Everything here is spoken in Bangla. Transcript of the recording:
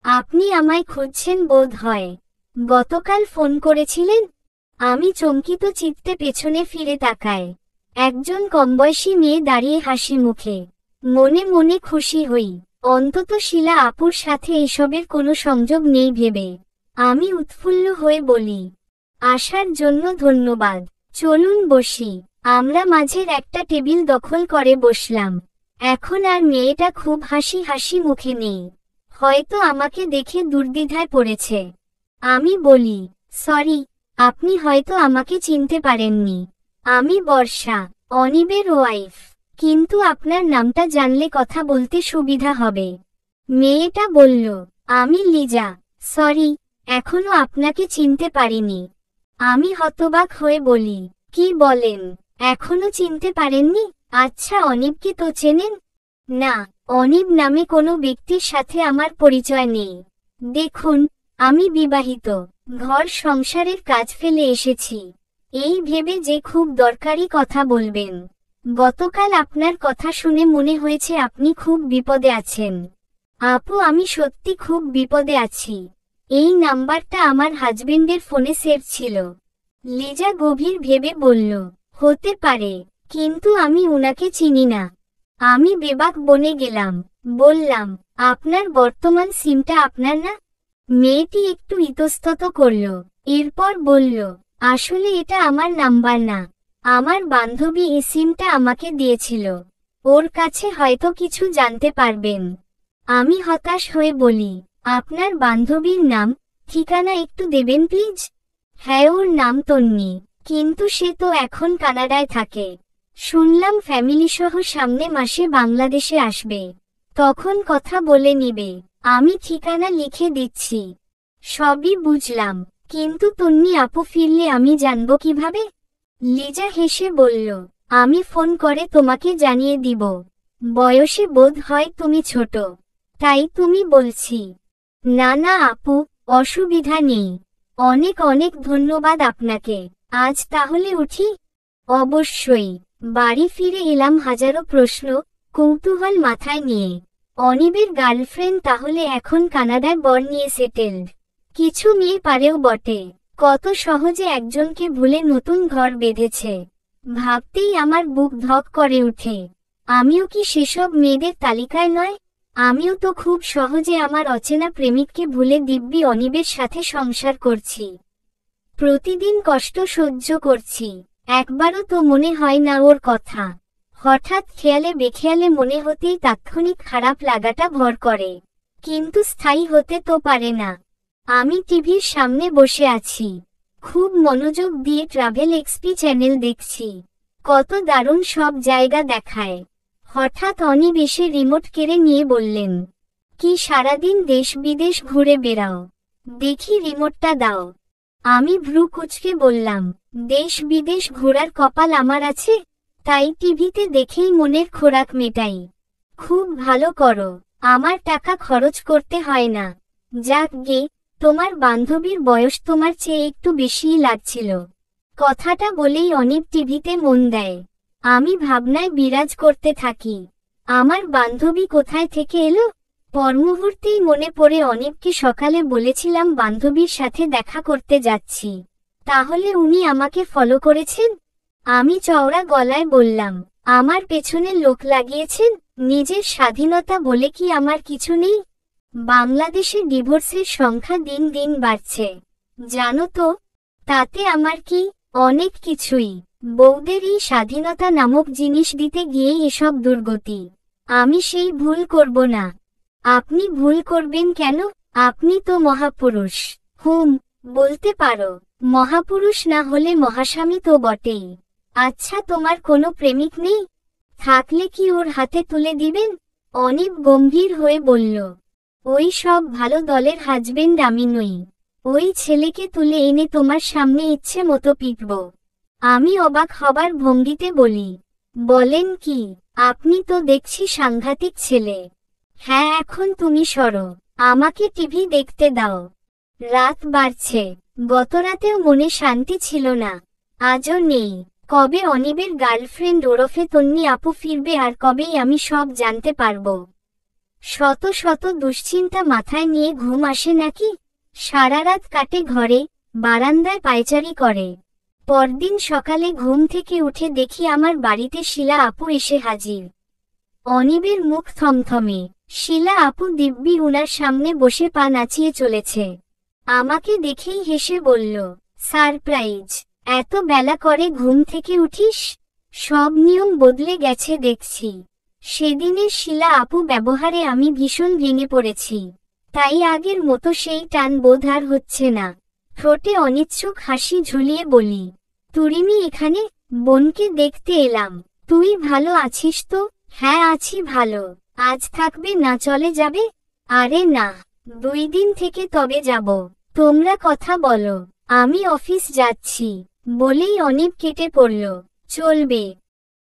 আপনি আমায় খুঁজছেন বোধ হয়। গতকাল ফোন করেছিলেন? আমি চমকিত চিত্তে পেছনে ফিরে তাকাই। একজন কমবয়সী মেয়ে দাঁড়িয়ে হাসি মুখে। মনে মনে খুশি হই, অন্তত শিলা আপুর সাথে এসবের কোনো সংযোগ নেই ভেবে। আমি উৎফুল্ল হয়ে বলি, আসার জন্য ধন্যবাদ। চলুন বসি। আমরা মাঝের একটা টেবিল দখল করে বসলাম। এখন আর মেয়েটা খুব হাসি হাসি মুখে নেই। হয়তো আমাকে দেখে দুর্দ্বিধায় পড়েছে। আমি বলি, সরি, আপনি হয়তো আমাকে চিনতে পারেননি। আমি বর্ষা, অনিবের ওয়াইফ। কিন্তু আপনার নামটা জানলে কথা বলতে সুবিধা হবে। মেয়েটা বলল, আমি লিজা। সরি, এখনো আপনাকে চিনতে পারিনি। আমি হতবাক হয়ে বলি, কি বলেন, এখনো চিনতে পারেননি? আচ্ছা, অনিবকে তো চেনেন? না, অনিব নামে কোনো ব্যক্তির সাথে আমার পরিচয় নেই। দেখুন, আমি বিবাহিত, ঘর সংসারের কাজ ফেলে এসেছি, এই ভেবে যে খুব দরকারি কথা বলবেন। গতকাল আপনার কথা শুনে মনে হয়েছে আপনি খুব বিপদে আছেন। আপু, আমি সত্যি খুব বিপদে আছি। এই নাম্বারটা আমার হাজবেন্ডের ফোনে সেভ ছিল। লিজা গভীর ভেবে বলল, হতে পারে, কিন্তু আমি উনাকে চিনি না। আমি বেবাক বনে গেলাম। বললাম, আপনার বর্তমান সিমটা আপনার না? মেয়েটি একটু ইতস্তত করল, এরপর বলল, আসলে এটা আমার নাম্বার না। আমার বান্ধবী এই সিমটা আমাকে দিয়েছিল। ওর কাছে হয়তো কিছু জানতে পারবেন। আমি হতাশ হয়ে বলি, আপনার বান্ধবীর নাম, ঠিকানা একটু দেবেন প্লিজ? হ্যাঁ, ওর নাম তন্নি, কিন্তু সে তো এখন কানাডায় থাকে। শুনলাম ফ্যামিলিসহ সামনে মাসে বাংলাদেশে আসবে। তখন কথা বলে নিবে। আমি ঠিকানা লিখে দিচ্ছি। সবই বুঝলাম, কিন্তু তন্নি আপু ফিরলে আমি জানব কিভাবে? লিজা হেসে বলল, আমি ফোন করে তোমাকে জানিয়ে দিব। বয়সে বোধ হয় তুমি ছোট, তাই তুমি বলছি। না না আপু, অসুবিধা নেই। অনেক অনেক ধন্যবাদ আপনাকে। আজ তাহলে উঠি? অবশ্যই। বাড়ি ফিরে এলাম হাজারো প্রশ্ন, কৌতূহল মাথায় নিয়ে। অনিবের গার্লফ্রেন্ড তাহলে এখন কানাডায় বর নিয়ে সেটেলড। কিছু মেয়ে পারেও বটে, কত সহজে একজনকে ভুলে নতুন ঘর বেঁধেছে। ভাবতেই আমার বুক ধক করে ওঠে। আমিও কি সেসব মেয়েদের তালিকায় নয়? আমিও তো খুব সহজে আমার অচেনা প্রেমিককে ভুলে দিব্যি অনিবের সাথে সংসার করছি। প্রতিদিন কষ্ট সহ্য করছি, একবারও তো মনে হয় না ওর কথা। হঠাৎ খেয়ালে বেখেয়ালে মনে হতেই তাৎক্ষণিক খারাপ লাগাটা ভর করে, কিন্তু স্থায়ী হতে তো পারে না। আমি টিভির সামনে বসে আছি, খুব মনোযোগ দিয়ে ট্রাভেল এক্সপি চ্যানেল দেখছি। কত দারুণ সব জায়গা দেখায়। হঠাৎ অনিব এসে রিমোট কেড়ে নিয়ে বললেন, কি সারাদিন দেশ বিদেশ ঘুরে বেড়াও, দেখি রিমোটটা দাও। আমি ভ্রু কুঁচকে বললাম, দেশ বিদেশ ঘোরার কপাল আমার আছে, তাই টিভিতে দেখেই মনের খোরাক মেটাই। খুব ভালো করো, আমার টাকা খরচ করতে হয় না। যাক গে, তোমার বান্ধবীর বয়স তোমার চেয়ে একটু বেশিই লাগছিল। কথাটা বলেই অনিব টিভিতে মন দেয়। আমি ভাবনায় বিরাজ করতে থাকি, আমার বান্ধবী কোথায় থেকে এলো। পরমুহূর্তেই মনে পড়ে অনিবকে সকালে বলেছিলাম বান্ধবীর সাথে দেখা করতে যাচ্ছি। তাহলে উনি আমাকে ফলো করেছেন? আমি চওড়া গলায় বললাম, আমার পেছনে লোক লাগিয়েছেন? নিজের স্বাধীনতা বলে কি আমার কিছু নেই? বাংলাদেশে ডিভোর্সের সংখ্যা দিন দিন বাড়ছে, জানো তো? তাতে আমার কি? অনেক কিছুই। বউদের এই স্বাধীনতা নামক জিনিস দিতে গিয়েই এসব দুর্গতি। আমি সেই ভুল করব না। আপনি ভুল করবেন কেন? আপনি তো মহাপুরুষ। বলতে পারো। মহাপুরুষ না হলে মহাস্বামী তো বটেই। আচ্ছা, তোমার কোনো প্রেমিক নেই? থাকলে কি ওর হাতে তুলে দিবেন? অনিব গম্ভীর হয়ে বলল, ওই সব ভালো দলের হাজবেন্ড আমি নই। ওই ছেলেকে তুলে এনে তোমার সামনে ইচ্ছে মতো পিটব। আমি অবাক হবার ভঙ্গিতে বলি, বলেন কি? আপনি তো দেখছি সাংঘাতিক ছেলে। হ্যাঁ, এখন তুমি সরো, আমাকে টিভি দেখতে দাও। রাত বাড়ছে, গতরাতেও মনে শান্তি ছিল না, আজও নেই। কবে অনিবের গার্লফ্রেন্ড ওরফে তন্নি আপু ফিরবে আর কবেই আমি সব জানতে পারবো। শত শত দুশ্চিন্তা মাথায় নিয়ে ঘুম আসে নাকি? সারা রাত কাটে ঘরে, বারান্দায় পায়চারি করে। পরদিন সকালে ঘুম থেকে উঠে দেখি আমার বাড়িতে শিলা আপু এসে হাজির। অনিবের মুখ থমথমে। শিলা আপু দিব্যি উনার সামনে বসে পা নাচিয়ে চলেছে। আমাকে দেখেই হেসে বলল, সারপ্রাইজ, এত বেলা করে ঘুম থেকে উঠিস? সব নিয়ম বদলে গেছে দেখছি। সেদিনের শিলা আপু ব্যবহারে আমি ভীষণ ভেঙে পড়েছি। তাই আগের মতো সেই টান বোধ আর হচ্ছে না। ঠোঁটে অনিচ্ছুক হাসি ঝুলিয়ে বলি, তুরিমি এখানে? বোনকে দেখতে এলাম। তুই ভালো আছিস তো? হ্যাঁ আছি ভালো। আজ থাকবে না চলে যাবে? আরে না, 2 দিন থেকে তবে যাব। তোমরা কথা বলো, আমি অফিস যাচ্ছি। বলেই অনিব কেটে পড়ল। চলবে।